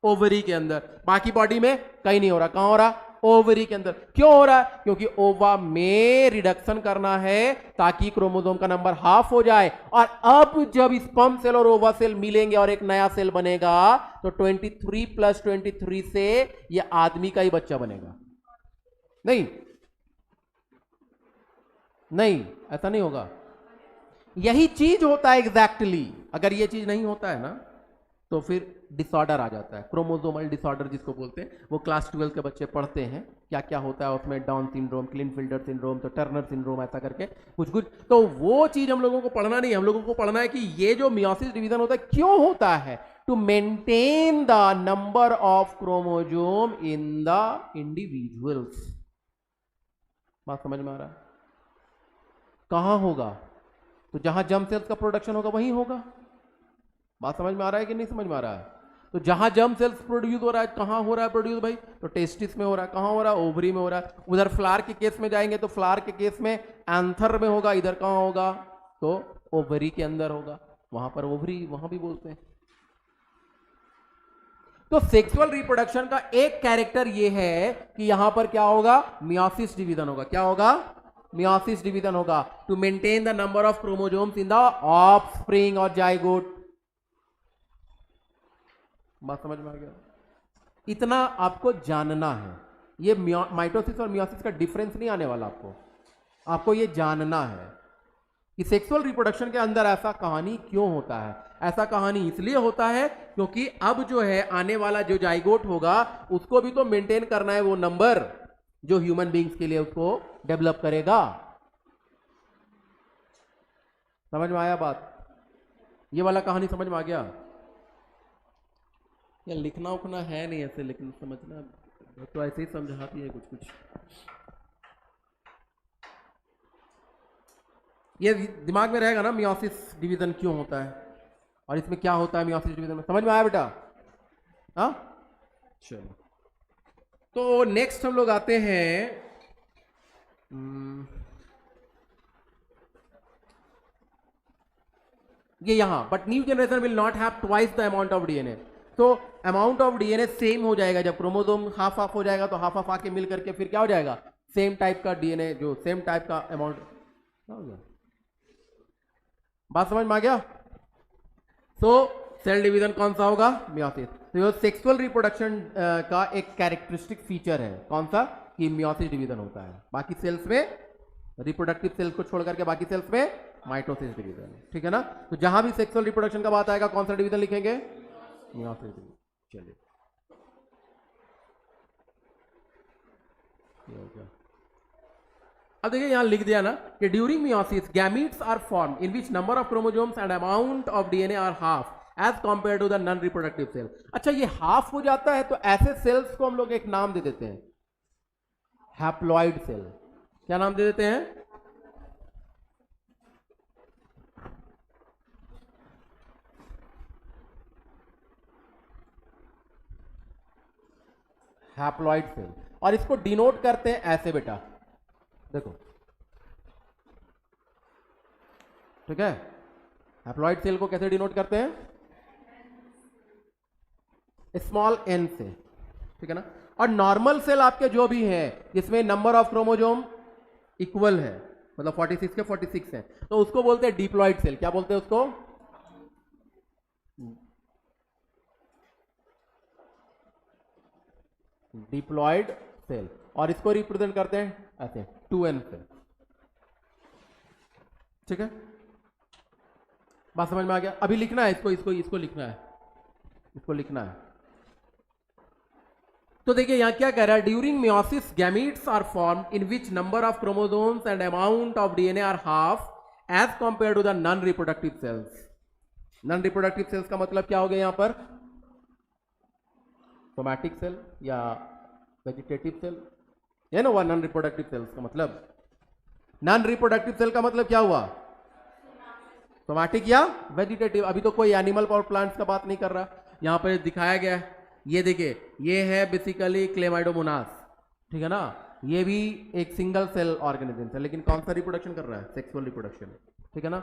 ओवरी के अंदर। बाकी बॉडी में कहीं नहीं हो रहा। कहां हो रहा? ओवरी के अंदर। क्यों हो रहा है? क्योंकि ओवा में रिडक्शन करना है ताकि क्रोमोसोम का नंबर हाफ हो जाए। और अब जब स्पर्म सेल और ओवा सेल मिलेंगे और एक नया सेल बनेगा तो 23 + 23 से ये आदमी का ही बच्चा बनेगा। नहीं नहीं, ऐसा नहीं होगा। यही चीज होता है एग्जैक्टली। अगर ये चीज नहीं होता है ना तो फिर डिसऑर्डर आ जाता है, क्रोमोसोमल डिसऑर्डर जिसको बोलते हैं। वो क्लास 12 के बच्चे पढ़ते हैं क्या क्या होता है उसमें, डाउन सिंड्रोम, क्लिनफिल्डर सिंड्रोम, तो टर्नर सिंड्रोम, ऐसा करके कुछ कुछ। तो वो चीज हम लोगों को पढ़ना नहीं है। हम लोगों को पढ़ना है कि ये जो मियोसिस डिवीजन होता है क्यों होता है? To maintain the number of chromosome in the individuals. बात समझ में आ रहा है? कहां होगा? तो जहां जर्म सेल्स का प्रोडक्शन होगा वहीं होगा। बात समझ में आ रहा है कि नहीं समझ में आ रहा है? तो जहां जर्म सेल्स प्रोड्यूस हो रहा है, कहां हो रहा है प्रोड्यूस भाई? तो टेस्टिस में हो रहा है। कहां हो रहा है? ओवरी में हो रहा है। उधर फ्लावर के केस में जाएंगे तो फ्लावर के केस में एंथर में होगा। इधर कहां होगा? तो ओवरी के अंदर होगा। वहां पर ओवरी वहां भी बोलते हैं। तो सेक्सुअल रिप्रोडक्शन का एक कैरेक्टर ये है कि यहां पर क्या होगा? मियोसिस डिवीजन होगा। क्या होगा? मियोसिस डिवीजन होगा to maintain the number of chromosomes in the offspring और जाइगोट। बात समझ में आ गया? इतना आपको जानना है। ये माइटोसिस और मियोसिस का डिफरेंस नहीं आने वाला आपको ये जानना है कि सेक्सुअल रिप्रोडक्शन के अंदर ऐसा कहानी क्यों होता है। ऐसा कहानी इसलिए होता है क्योंकि अब जो है आने वाला जो जाइगोट होगा उसको भी तो मेंटेन करना है वो नंबर जो ह्यूमन बींग्स के लिए उसको डेवलप करेगा। समझ में आया बात? ये वाला कहानी समझ में आ गया? या लिखना उखना है नहीं ऐसे, लेकिन समझना तो ऐसे ही समझाती है कुछ कुछ। ये दिमाग में रहेगा ना मियोसिस डिवीजन क्यों होता है और इसमें क्या होता है मियोसिस डिवीजन में। समझ में आया बेटा? हाँ चलो, तो नेक्स्ट हम लोग आते हैं ये यहां, but new generation will not have twice the amount of DNA. तो अमाउंट ऑफ डीएनए सेम हो जाएगा। जब क्रोमोसोम हाफ हाफ हो जाएगा तो हाफ हाफ आके मिल करके फिर क्या हो जाएगा? सेम टाइप का डीएनए, जो सेम टाइप का अमाउंट। क्या हो गया? बात समझ में आ गया? तो सेल डिवीजन कौन सा होगा? मियोसिस। तो ये सेक्सुअल रिप्रोडक्शन का एक कैरेक्टरिस्टिक फीचर है। कौन सा? कि मियोसिस डिवीजन होता है। बाकी सेल्स में, रिप्रोडक्टिव सेल्स को छोड़ करके बाकी सेल्स में माइटोसिस डिवीजन है। ठीक है ना? तो जहां भी सेक्सुअल रिप्रोडक्शन का बात आएगा कौन सा डिवीजन लिखेंगे? Meiosis division. चलिए, अब देखिए यहां लिख दिया ना कि during meiosis gametes are form in which number of chromosomes and amount of DNA are half as compare to the non reproductive cell. अच्छा, ये हाफ हो जाता है तो ऐसे सेल्स को हम लोग एक नाम दे देते हैं, हैप्लॉइड सेल। क्या नाम दे देते हैं? Haploid cell. और इसको डिनोट करते हैं ऐसे बेटा, देखो, ठीक है। हैप्लॉइड सेल को कैसे डिनोट करते हैं? स्मॉल एन से, ठीक है ना। और नॉर्मल सेल आपके जो भी हैं जिसमें नंबर ऑफ क्रोमोजोम इक्वल है, मतलब 46 के 46 है, तो उसको बोलते हैं डिप्लॉइड सेल। क्या बोलते हैं उसको? Diploid cell. और इसको रिप्रेजेंट करते हैं ऐसे 2n सेल, ठीक है। बात समझ में आ गया? अभी लिखना है इसको लिखना है, इसको लिखना है। तो देखिए यहां क्या कह रहा है, during meiosis gametes are formed in which number of chromosomes and amount of DNA are half as compare to the non reproductive cells. Non reproductive cells का मतलब क्या हो गया यहां पर? सोमैटिक सेल या वेजिटेटिव सेल, ये ना हुआ नॉन रिप्रोडक्टिव सेल्स का मतलब। नॉन रिप्रोडक्टिव सेल का मतलब क्या हुआ? सोमैटिक या वेजिटेटिव। अभी तो कोई एनिमल और प्लांट्स का बात नहीं कर रहा, यहां पर दिखाया गया है। ये देखिए, ये है बेसिकली क्लेमाइडोमोनास, ठीक है ना। ये भी एक सिंगल सेल ऑर्गेनिज्म है, लेकिन कौन सा रिप्रोडक्शन कर रहा है? सेक्सुअल रिप्रोडक्शन, ठीक है ना।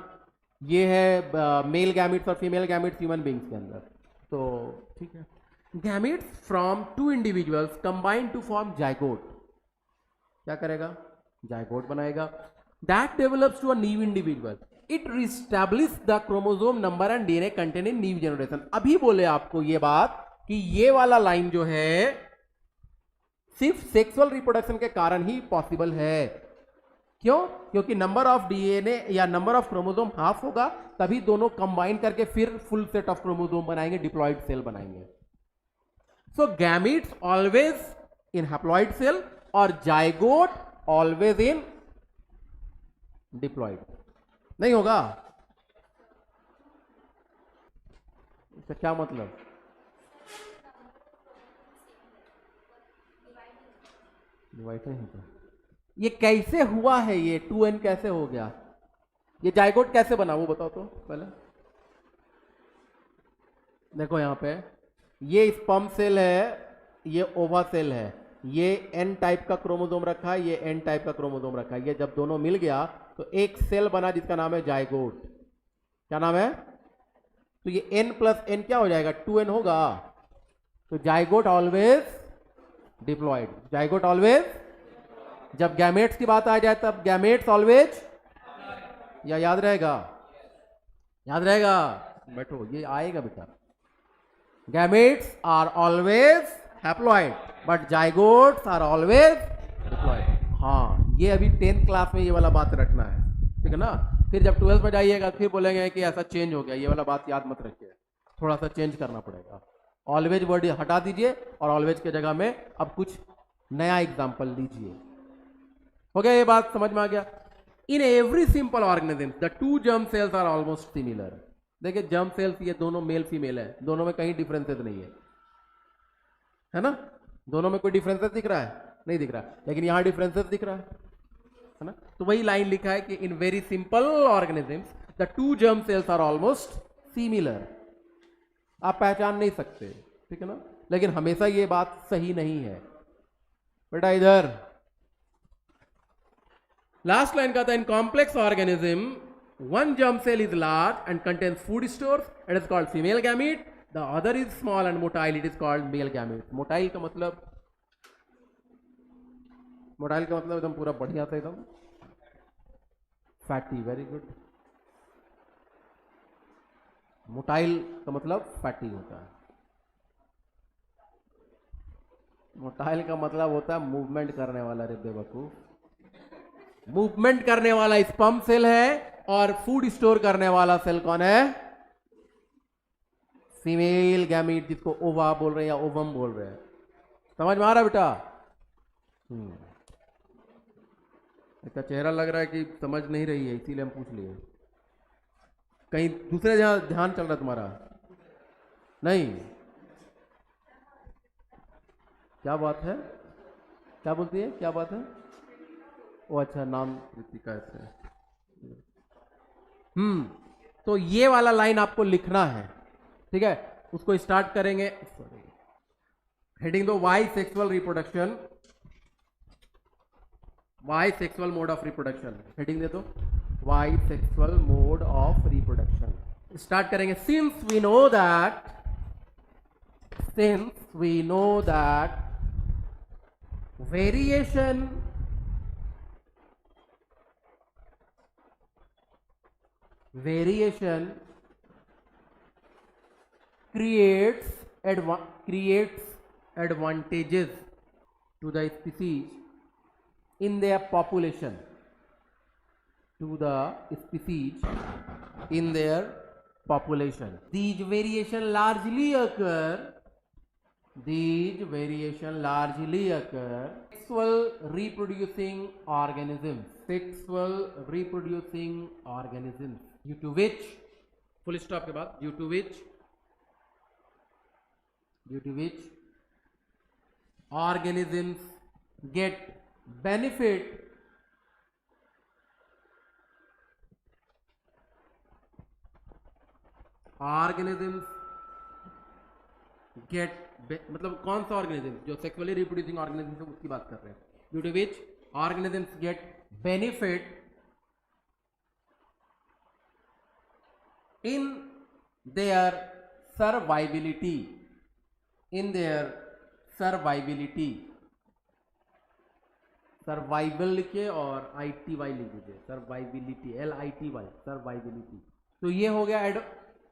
ये है मेल गैमिट्स और फीमेल गैमिट्स ह्यूमन बींग्स के अंदर, तो ठीक है। Gametes from two individuals combine to form zygote. क्या करेगा? जाइगोट बनाएगा। That develops to a new individual. It reestablish the chromosome number and DNA content in new generation. अभी बोले आपको ये बात कि ये वाला लाइन जो है सिर्फ सेक्सुअल रिप्रोडक्शन के कारण ही पॉसिबल है। क्यों? क्योंकि नंबर ऑफ डीएनए या नंबर ऑफ क्रोमोसोम हाफ होगा, तभी दोनों कंबाइन करके फिर फुल सेट ऑफ क्रोमोसोम बनाएंगे, डिप्लॉइड सेल बनाएंगे। So gametes always in haploid cell और जाइगोट ऑलवेज इन डिप्लॉइड। नहीं होगा? इसका क्या मतलब? डिवाइड नहीं होता। ये कैसे हुआ है? ये 2n कैसे हो गया? ये जाइगोट कैसे बना वो बताओ तो पहले। देखो यहां पे ये स्पर्म सेल है, ये ओवा सेल है, ये एन टाइप का क्रोमोसोम रखा है, ये एन टाइप का क्रोमोसोम रखा है। ये जब दोनों मिल गया तो एक सेल बना जिसका नाम है जाइगोट। क्या नाम है? तो ये n प्लस n क्या हो जाएगा? 2n होगा। तो zygote always diploid. Zygote always, जब गैमेट्स की बात आ जाए तब गैमेट्स ऑलवेज, या याद रहेगा? याद रहेगा? बैठो, ये आएगा बेटा। Gametes are always haploid but zygotes are always diploid. हाँ, ये अभी 10th क्लास में ये वाला बात रखना है, ठीक है ना। फिर जब 12th में जाइएगा फिर बोलेंगे कि ऐसा चेंज हो गया, ये वाला बात याद मत रखिए, थोड़ा सा चेंज करना पड़ेगा। ऑलवेज वर्ड हटा दीजिए और ऑलवेज के जगह में अब कुछ नया एग्जाम्पल लीजिए। हो गया? ये बात समझ में आ गया? In every simple organism the two germ cells are almost similar. देखिए जर्म सेल्स ये दोनों मेल फीमेल है, दोनों में कहीं डिफरेंसेस नहीं है ना। दोनों में कोई डिफरेंसेस दिख रहा है? नहीं दिख रहा, लेकिन यहां डिफरेंसेस दिख रहा है ना। तो वही लाइन लिखा है कि in very simple organisms the two germ cells are almost similar. आप पहचान नहीं सकते, ठीक है ना, लेकिन हमेशा ये बात सही नहीं है बेटा। इधर लास्ट लाइन का था, in complex organism one germ cell is large and contains food stores, it is called female gamete, the other is small and motile, it is called male gamete. Motile का मतलब, मोटाइल का मतलब एकदम पूरा बढ़िया था, एकदम फैटी। Very good. मोटाइल का मतलब फैटी होता है। मोटाइल का मतलब होता है मूवमेंट करने वाला। रे बेवकूफ, मूवमेंट करने वाला स्पर्म सेल है और फूड स्टोर करने वाला सेल कौन है? फीमेल गैमीट, जिसको ओवा बोल रहे हैं या ओवम बोल रहे हैं। समझ में आ रहा है बेटा? इसका चेहरा लग रहा है कि समझ नहीं रही है, इसीलिए हम पूछ लिए। कहीं दूसरे जहां ध्यान चल रहा है तुम्हारा। नहीं, क्या बात है, क्या बोलती है, क्या बात है? ओ अच्छा, नाम कृतिका है। तो ये वाला लाइन आपको लिखना है, ठीक है। उसको स्टार्ट करेंगे, हेडिंग दो why sexual reproduction, why sexual mode of reproduction, heading दे दो why sexual mode of reproduction. Start करेंगे, since we know that variation creates advantages to the species in their population, these variation largely occur sexual reproducing organisms, due to which, full stop के बाद, due to which organisms get benefit मतलब कौन सा ऑर्गेनिज्म, जो सेक्सुअली रिप्रोड्यूसिंग ऑर्गेनिज्म है उसकी बात कर रहे हैं। Due to which organisms get benefit in their survivability, survival लिखे और ITY लिख दीजिए, सर्वाइबिलिटी, LITY, सर्वाइबिलिटी। तो ये हो गया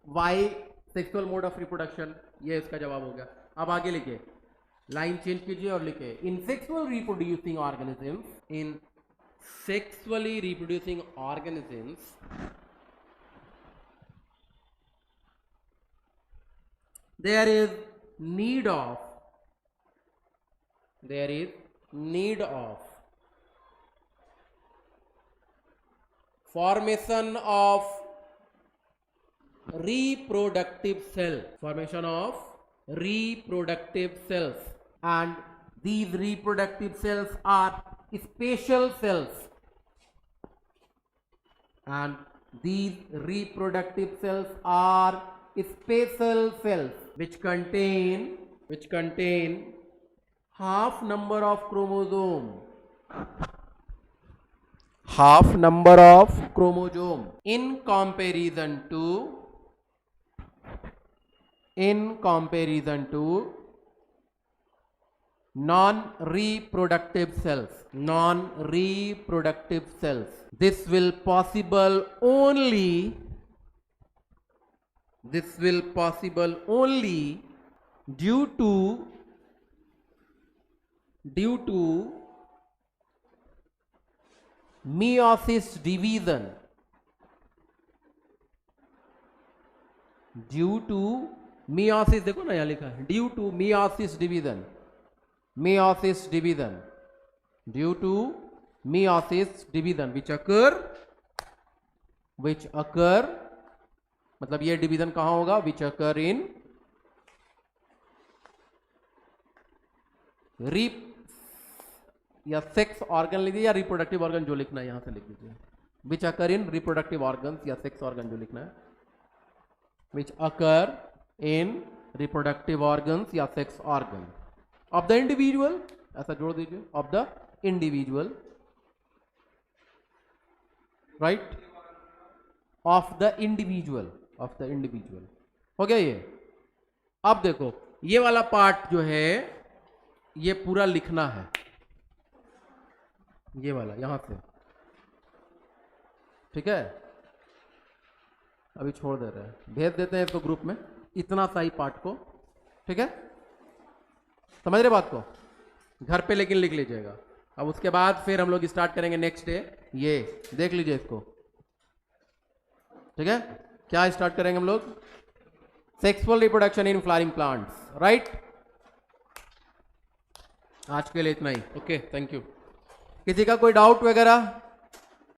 why sexual mode of reproduction, ये इसका जवाब हो गया। अब आगे लिखिए, लाइन चेंज कीजिए और लिखे in sexually reproducing organisms there is need of formation of reproductive cells, and these reproductive cells are spatial cells, which contain half number of chromosome in comparison to non-reproductive cells. This will possible only due to meiosis division, देखो ना यहाँ लिखा है, due to meiosis division which occur मतलब ये डिवीजन कहां होगा, which occur in या सेक्स ऑर्गन लिखिए या रिप्रोडक्टिव ऑर्गन, जो लिखना है यहां से लिख दीजिए, which occur in reproductive organs या सेक्स ऑर्गन जो लिखना है, which occur in reproductive organs या sex organ of the individual, ऐसा जोड़ दीजिए, of the individual, right, of the individual हो गया ये। अब देखो ये वाला पार्ट जो है ये पूरा लिखना है, ये वाला यहां से, ठीक है। अभी छोड़ दे रहे हैं, भेज देते हैं इसको ग्रुप में, इतना सा ही पार्ट को, ठीक है। समझ रहे बात को, घर पे लेकिन लिख लीजिएगा। अब उसके बाद फिर हम लोग स्टार्ट करेंगे नेक्स्ट डे, ये देख लीजिए इसको, ठीक है। क्या स्टार्ट करेंगे हम लोग, sexual reproduction in flowering plants, right. आज के लिए इतना ही, ओके, थैंक यू। किसी का कोई डाउट वगैरह?